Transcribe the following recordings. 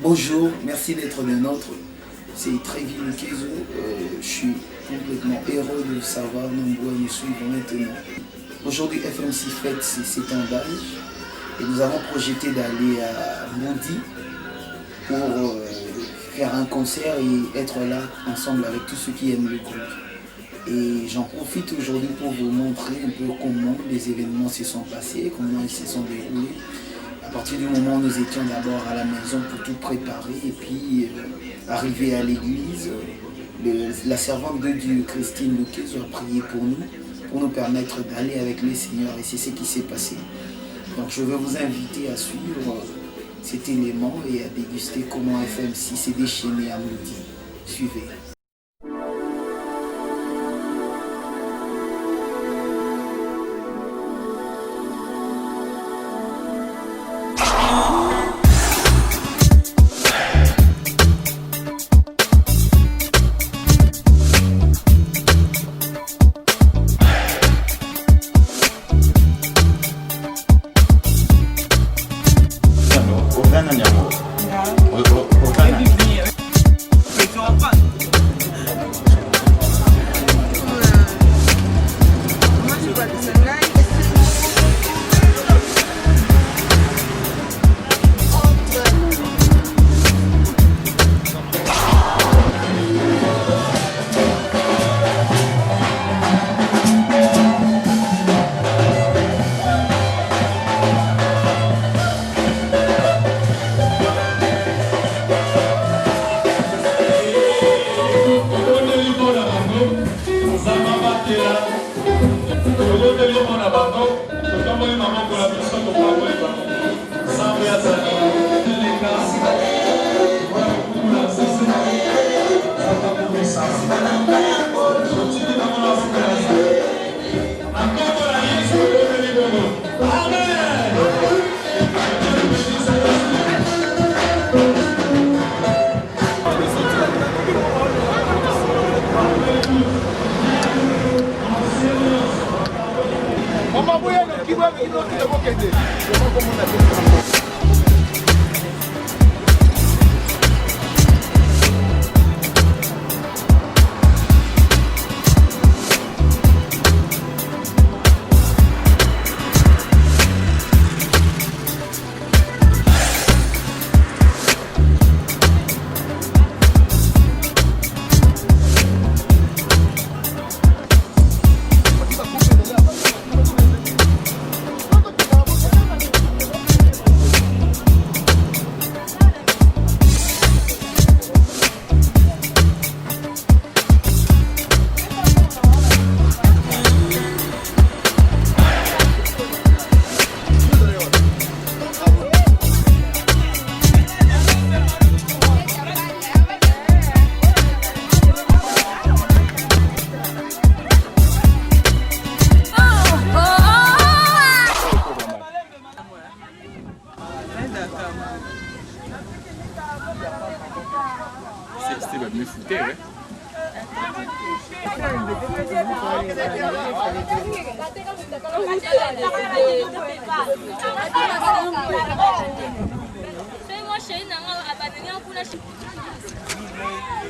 Bonjour, merci d'être des nôtres. C'est Trévi Lukezo. Je suis complètement heureux de savoir nombreux nous suivre maintenant. Aujourd'hui, FMC fête ses 7 ans d'âge et nous avons projeté d'aller à Moudi pour faire un concert et être là ensemble avec tous ceux qui aiment le groupe. Et j'en profite aujourd'hui pour vous montrer un peu comment les événements se sont passés, comment ils se sont déroulés. À partir du moment où nous étions d'abord à la maison pour tout préparer et puis arriver à l'église, la servante de Dieu, Christine Lukezo, a prié pour nous permettre d'aller avec le Seigneur et c'est ce qui s'est passé. Donc je veux vous inviter à suivre cet élément et à déguster comment FMC s'est déchaîné à Moudi. Suivez.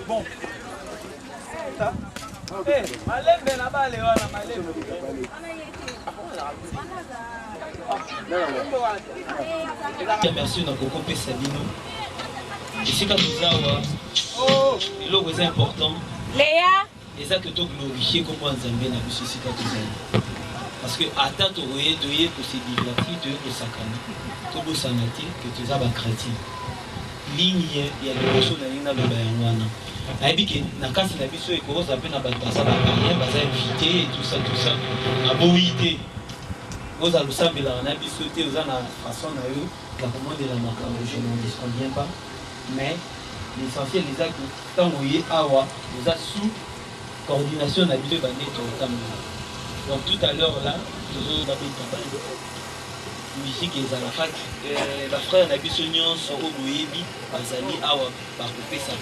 Bon. Merci na kokopé Sabino. Ici quand nous avons l'eau est important. Léa. Et ça que tu glorifies comme un Zambé na biso ici quand nous avons. Parce que attends tu voyais doyer pour se divertir de le sacrament. Tout beau sanati que tu as ba chrétien. Ligne il y a des choses na le bayangwana. Aibike na kasi na biso ekoza pe na ba baza ba carrière baza invité et tout ça a boité. Vous allez savoir la biso te vous na façon na yo la commande la marque je n'en dis pas mais l'essentiel les actes tant voyez awa vous a sous coordination na biso ba neto tam. Donc tout à l'heure là toujours ba musique et à la fac la frère na biso nyonso o boyebi bazali awa ba kopesa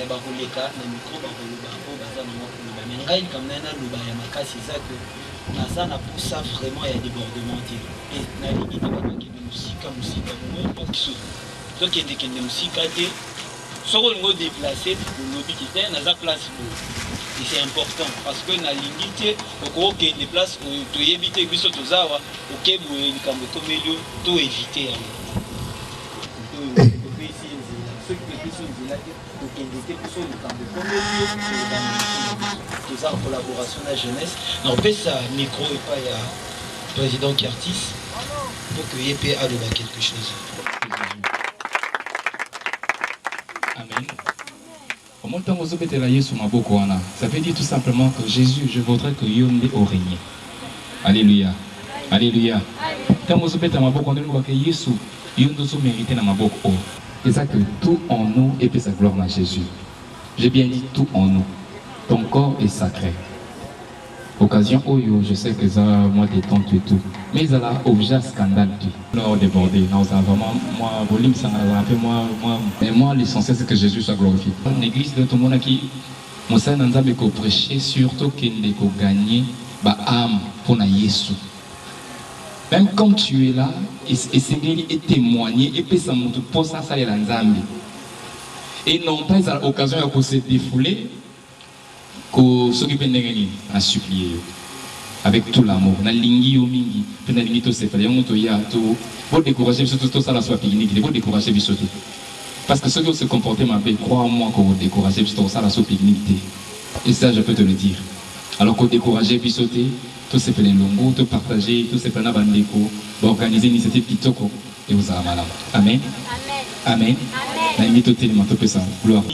bakoleka na micro bakoloba po baza na makoloba mais ngai comme na loba ya makasi za que naza na poussa vraiment ya débordement te et na limite bakaki musika musika mo biso tokende mosika te soki olingo déplacer olobi kite naza place boye. Et c'est important parce que nalingi te okokende place oyo toyebi te biso tozawa okeboye likambo tomelio to éviter yango topesi nzela soki topesi nzela te tokende te biso likambo tomelio toza en collaboration na jeunesse na opesa micro epai ya président Curtis pour que ye mpe aloba quelque chose. Amen. Ça veut dire tout simplement que Jésus, je voudrais que Yonde au régné. Alléluia. Alléluia. C'est ça que tout en nous et puis sa gloire à Jésus. J'ai bien dit tout en nous. Ton corps est sacré. Occasion où je sais que ça moi détente et tout. Mais il y a objet scandale qui l'a débordé. Non, ça vraiment moi volume ça un peu mais moi l'essentiel c'est que Jésus soit glorifié. L'église de tout le monde qui mon Seigneur nous a prêché surtout qu'il est gagner ba âme pour na Jésus. Même comme tu es là et c'est et témoigner et puis ça montre pour ça est l'ensemble. Et non pas à l'occasion de se défouler que ceux qui viennent à supplier avec tout l'amour na lingi yo mingi pe na lingi to se fallait on to ya to pour décourager surtout tout ça la soit pique-nique pour décourager bisoté parce que ceux qui se comporter ma paix crois-moi qu'on va décourager tout ça la soit pique-nique et ça je peux te le dire alors qu'on décourager bisoté tout se fait les longo te partager tout se fait na bandeko organiser une initiative kitoko et vous allez malade amen amen na imito tellement to pesa gloire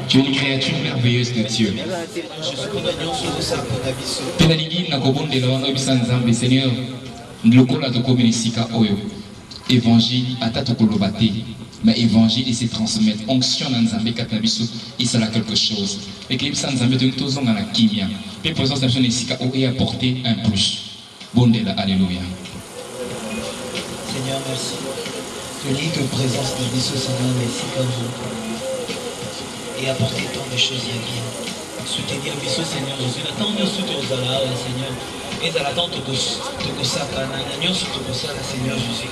Tu es une créature merveilleuse de Dieu. Seigneur, évangile à mais évangile il se transmet onction dans Nzambe katabiso il sera quelque chose et que ça Nzambe de tous on a la kimia mais présence de ici a apporté un plus bondela alléluia. Seigneur merci je lis que présence de biso Seigneur merci comme vous et apporter tant de choses bien soutenir biso Seigneur Jésus attends nous soutenir Seigneur et à l'attente de Satan, Seigneur Jésus,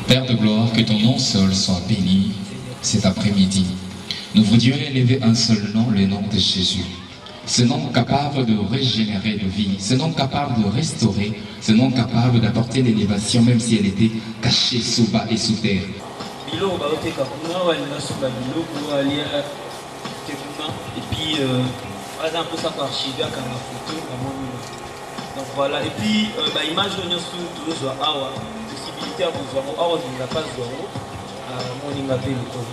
Père de gloire, que ton nom seul soit béni cet après-midi. Nous voudrions élever un seul nom, le nom de Jésus. Ce nom capable de régénérer de vie, ce nom capable de restaurer, ce nom capable d'apporter l'élévation même si elle était cachée sous bas et sous terre. Et puis, par exemple, ça par archiver à la photo, donc voilà, et puis, image de nous tous awa, possibilité à vous voir, awa ne l'a pas zéro, mon ingapé le corps.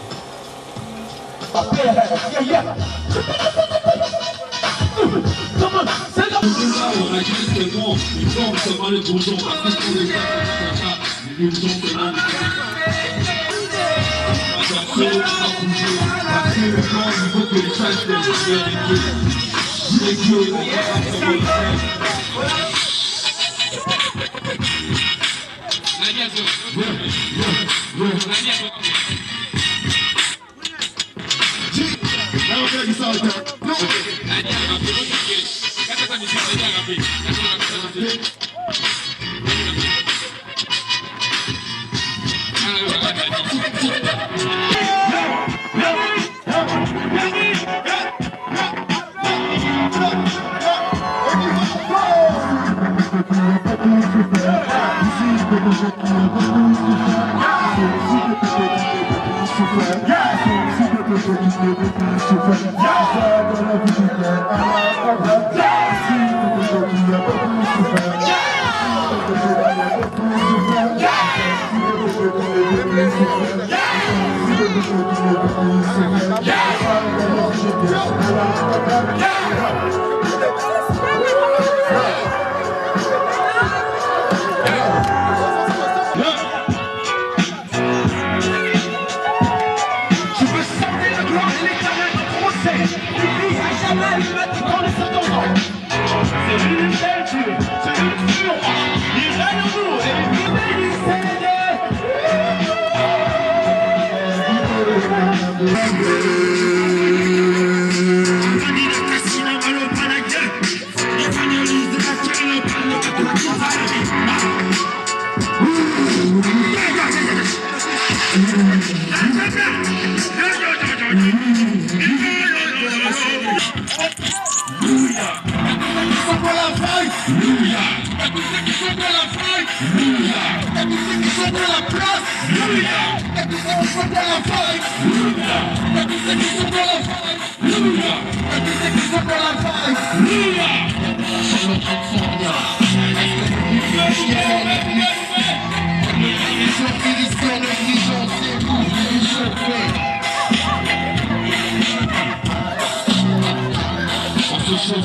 C'est lui le Dieu, c'est lui le roi, il règne en nous et il bénisse.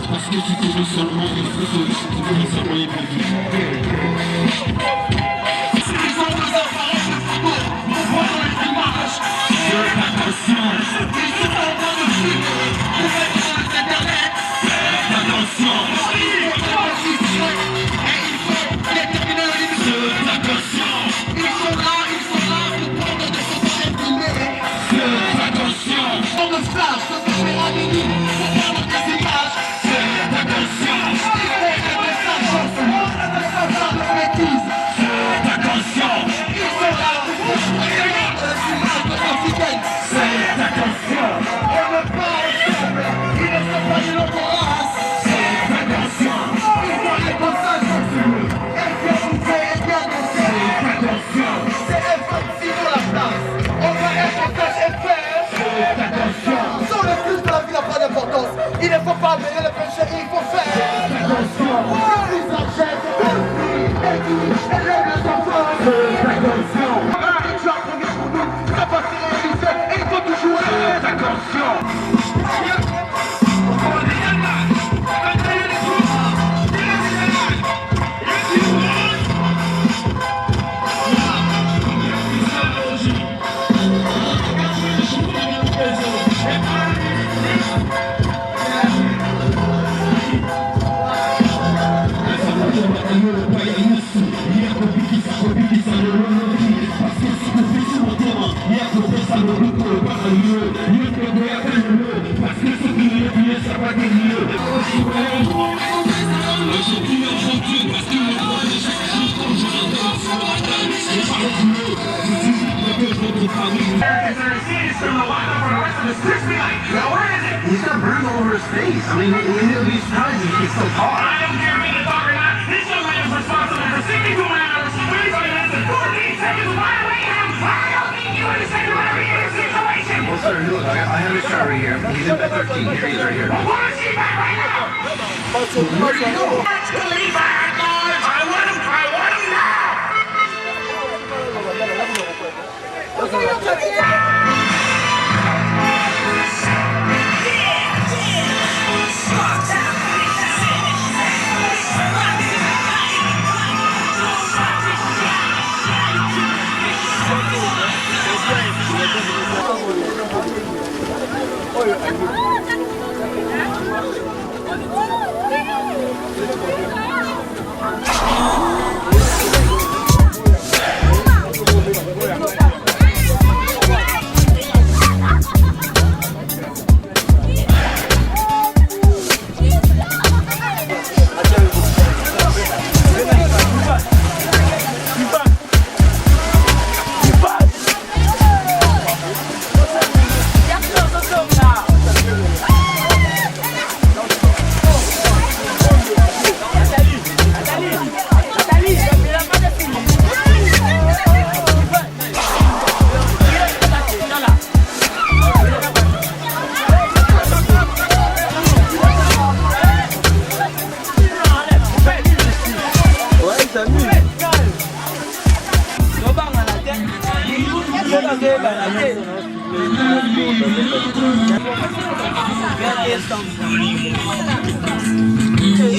Parce que tu connais seulement les photos, tu connais seulement les Il ne faut pas amener le péché, il faut faire attention. Ils achètent et lèvent les enfants. Attention. Tu as premier pour nous, ça va se réaliser et il faut toujours faire attention. He's got burns all over his face. I mean, he'll be surprised if he's still hard. I don't care if he's a dog or not. This young man is responsible for 62 hours, 35 minutes, and 14 seconds. Why away him? I don't think you understand whatever your situation. Well, sir, look, I have his chart right here. He's in bed 13. Here he is right here. Well, where is he back right now? Where do you go? Leave back, guys. I want him now.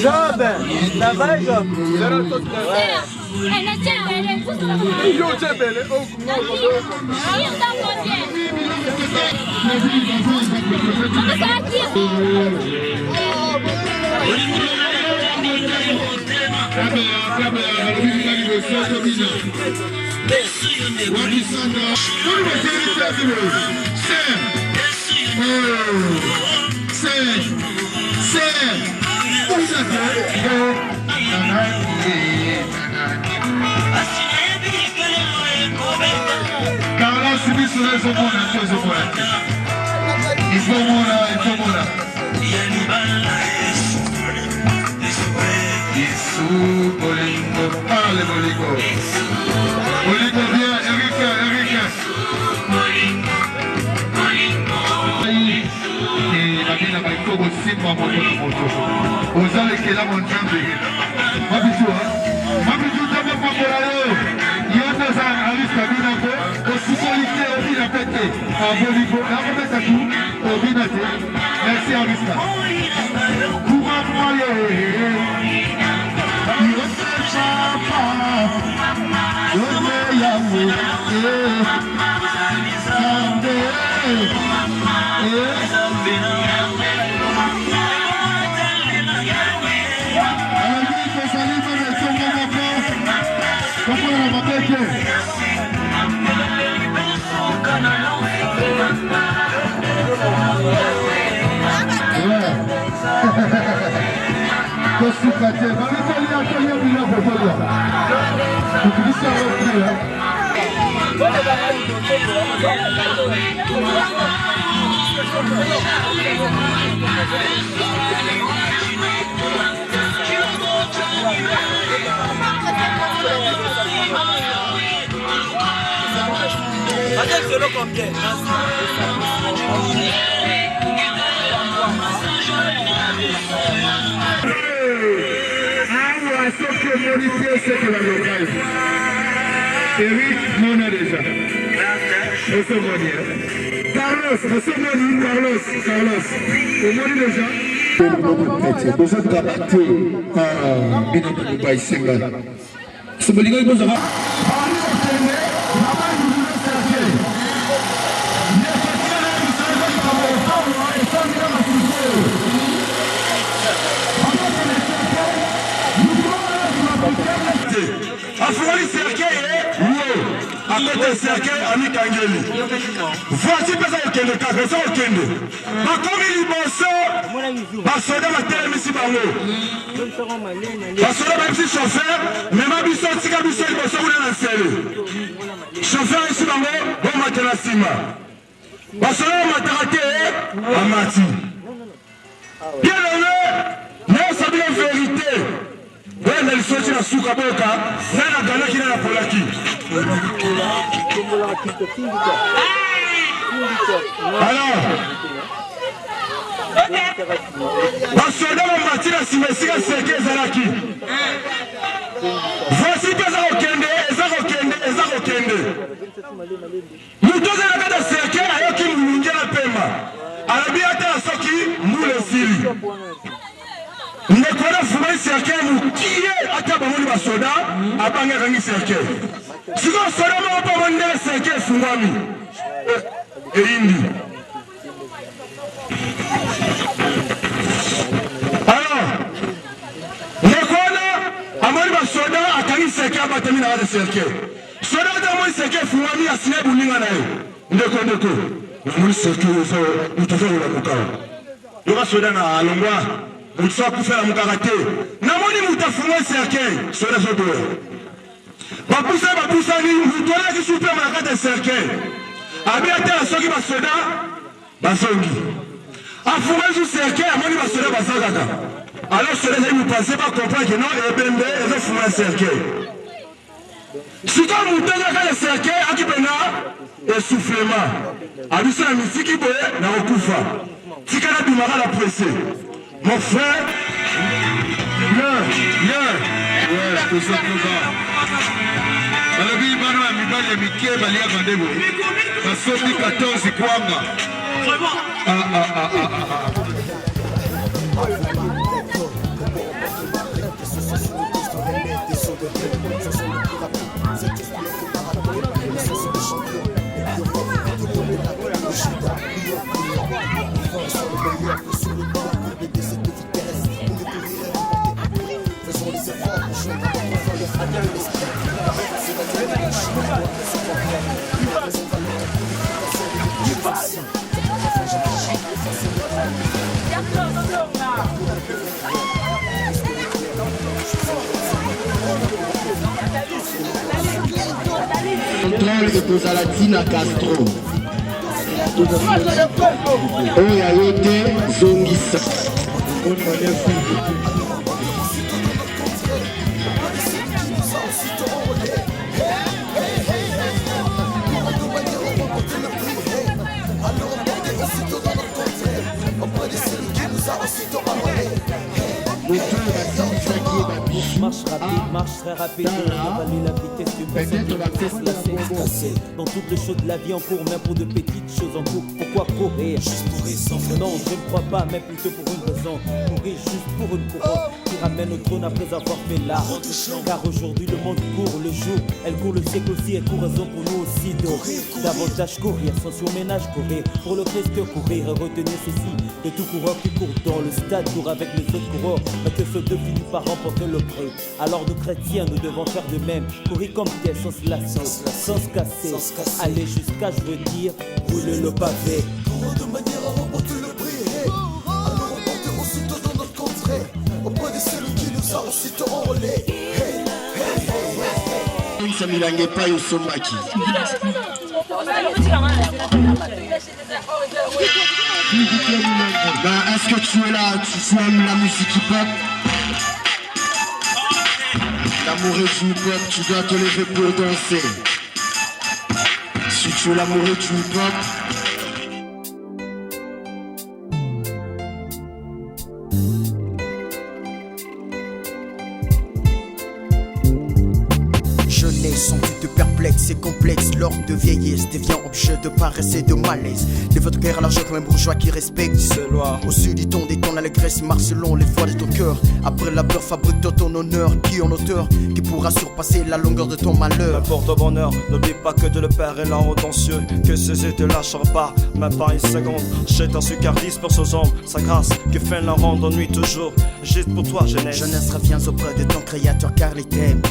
Job, ça va Job? Carlos Subiso de Zomona, il faut Mona. Bolingo, parle Bolingo. Bolingo, viens, Eric. moto na moto ozalekela monzambe mabiso mabiso nzambe pambola yo toza arista binako osukoli te obina pe te abolivo nakopesa tu obina te merci arista kuma moye yosechapa yone yango sambe Eric, mon a déjà. Carlos, Carlos. Au moins déjà. Vous êtes adapté à Binobi Senga. C'est bon, les gars, vous avez. Afurali cercueil à côté cercueil ami Kangeli. Voici pesa okende ka pesa okende. Ba komi liboso ba soda ba telemisi bango. Ba soda ba petit chauffeur même biso tika biso liboso kuna na sele. Chauffeur ici bango bon matela sima. Ba soda matarate amati. Bien aimé, non ça bien vérité. Wenda lisoti na suka boka nana ganaki na polaki alors basoda bamati na nsima esika seke ezalaki voici mpe eza kokende moto ozalaka na seke ayoki molunge na pema alobi ata soki mbula esili ndekona fumai cercueil mokie ata bamoni basoda abangi akangi cercueil siko soda moko mpo amoni ndenge cercueil efungwami eyindi alors ndekona amoni basoda akangi cercueil abatami na kati cercueil soda ata amoni cercueil efungwami asine boninga na ye ndeko namoni cercueil moto aza kolamuka yoka soda na alongwa moto akufela mokaka te namoni moto afungwa cercueil soda zodoya babusani moto alaki supema na kati ya cercueil abi atela soki basoda bazongi afungwa su cercueil amoni basoda bazakaka alors soda ezali mopanse bakomprendre non ebembe ezofungwa na cercueil sikoyo moto eza kati ya cercueil akipena esoufflement abiso na misiki boye na kokufa tika na bimaka na presse. Mon frère, tout simplement. Alors, il va nous amener Mickey, Balia Vandebo. Ça sauve 14 Kwanga. Contrôle de Tozalatina Castro. Oyayote Zongisa. Auprès de celui qui nous a aussitôt Marche très rapide, évalue la vitesse du passé. Dans toutes les choses de la vie en cours, même pour de petites choses en cours. Pourquoi courir? Juste pour essentiel. Non, je ne crois pas, mais plutôt pour une raison. Courir juste pour une couronne qui ramène au trône après avoir fait l'art. Car aujourd'hui le monde court le jour, elle court le siècle aussi, elle court raison pour nous aussi de davantage courir, sans surménage courir. Pour le Christ courir, retenez ceci, de tout coureur qui court dans le stade court avec les autres coureurs, mais que ce deux finit par remporter le prix. Alors nous chrétiens, nous devons faire de même, courir comme Pierre sans se lasser, sans se casser, aller jusqu'à, je veux dire, brûler le pavé. De manière à remporter le prix, à nous remporter aussitôt dans notre contrée, auprès de celui qui nous a aussitôt enrôlés. Samilange pas Yosomaki. Est-ce que tu es là, tu aimes la musique hip-hop? L'amoureux du hip-hop, tu dois te lever pour danser. Si tu es l'amoureux du hip-hop, sont toutes perplexes et complexes. L'ordre de vieillesse devient objet de paresse et de malaise. De votre cœur à l'argent comme un bourgeois qui respecte ses lois. Au sud du ton des ton l'allégresse marche selon les voies de ton cœur. Après la peur fabrique de ton honneur. Qui en auteur, qui pourra surpasser la longueur de ton malheur. N'importe au bonheur, n'oublie pas que de le Père est là haut dans cieux. Que ses yeux te lâcheront pas, même pas une seconde. Jette un sucre disperse aux ombres. Sa grâce que fait la rendre nuit toujours. Juste pour toi jeunesse. Jeunesse, reviens auprès de ton créateur car il t'aime.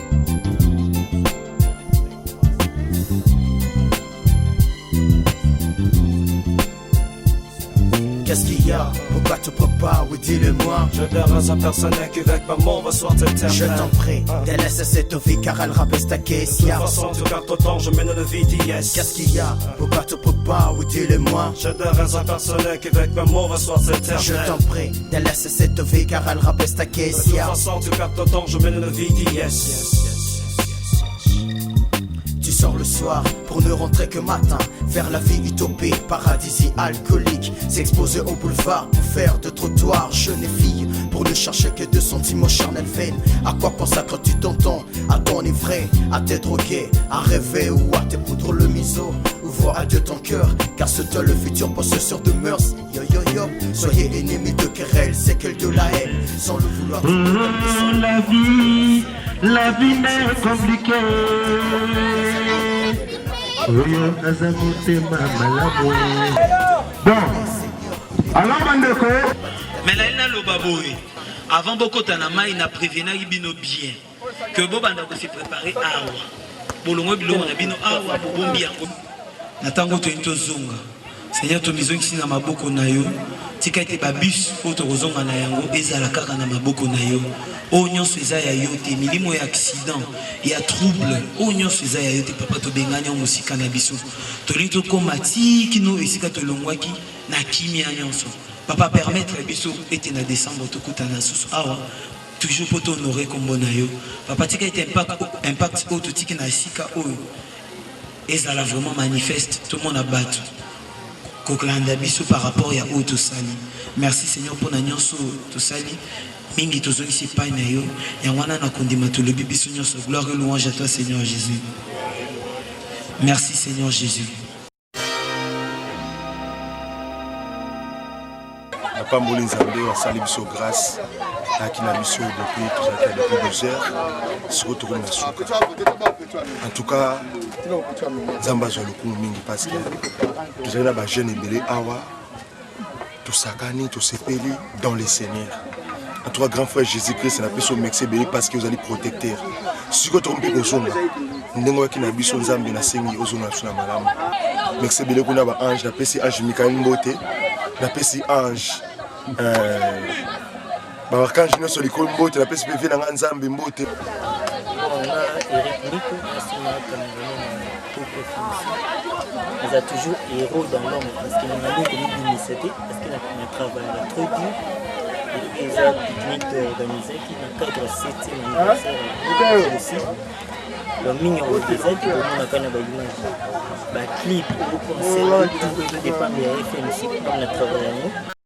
Qu'est-ce qu'il y a? Pourquoi tu peux pas? Oui, dis-le-moi. Je verrai un personnel qui avec maman va soir éternel. Je t'en prie, délaisse cette vie car elle rabaisse ta caisse. De toute façon, tu gardes ton temps, je mène le VDS. Qu'est-ce qu'il y a? Pourquoi tu peux pas? Oui, dis-le-moi. Je verrai un personnel qui avec maman va soir éternel. Je t'en prie, délaisse cette vie car elle rabaisse ta caisse. De toute façon, tu gardes ton temps, je mène le VDS. Tu sors le soir pour ne rentrer que matin. Vers la vie utopique, paradisiaque, alcoolique. S'exposer au boulevard pour faire de trottoirs. Jeune et fille, pour ne chercher que de sentiments charnels vaines. À quoi consacres-tu ton temps? À t'enivrer, à te droguer, à rêver ou à te poudre le miso? Ouvre à Dieu ton cœur, car c'est toi le futur possesseur de mœurs. Yo yo yo, soyez ennemis de querelle, c'est qu'elle de la haine, sans le vouloir. La vie n'est compliquée. Bon, alors Mandeko. Mais là il a le baboui. Avant beaucoup d'anama il a prévenu bino bien que Bobanda va se préparer à awa. Bolongo bilo na bino awa bobombi yango. Natango to into zonga. Seigneur to mizo nsi na maboko na yo. Tika ete babus oto kozonga na yango ezala kaka na maboko na yo. O nyonso eza ya yo te milimo ya accident ya trouble o nyonso eza ya yo te papa to bengani musika na biso toli to komati kino esika to longwaki na kimia nyonso papa permettre biso ete na décembre to kutana susu awa toujours pour honorer kombo na yo papa tika ete impact o to tiki na sika o ezala vraiment manifeste tout le monde a battu koklanda biso par rapport ya o to sali. Merci Seigneur pour na nyonso to sali. Mingi tozongisi pai na yo ya wana na kondima to lebi biso nyonso gloire et louange à toi Seigneur Jésus. Merci Seigneur Jésus. Na pamboli nzambe asali biso grâce aki na biso depuis 2 heures surtout na suka. En tout cas nzamba zo lokumu mingi parce que tozali na ba jeune ebele awa tosakani tosepeli dans le Seigneur. En tout cas, grand frère Jésus-Christ, c'est la personne qui parce que vous allez protecteur. Si vous trompez au son, vous avez un biso nzambe na sengi ozona suna malamu. Merci bele kuna ba ange, na pesi ange Michael Mbote, na pesi ange ba archange no soliko Mbote, na pesi pv na nzambe Mbote. Il a toujours héros dans l'homme parce qu'il a eu une initiative, parce qu'il a travaillé trop dur. Et ils ont technique d'organiser qui dans le cadre 7e anniversaire aussi. Donc, nous avons des aides pour nous, clip, pour concert, tout dépend de la FMC, on a travaillé.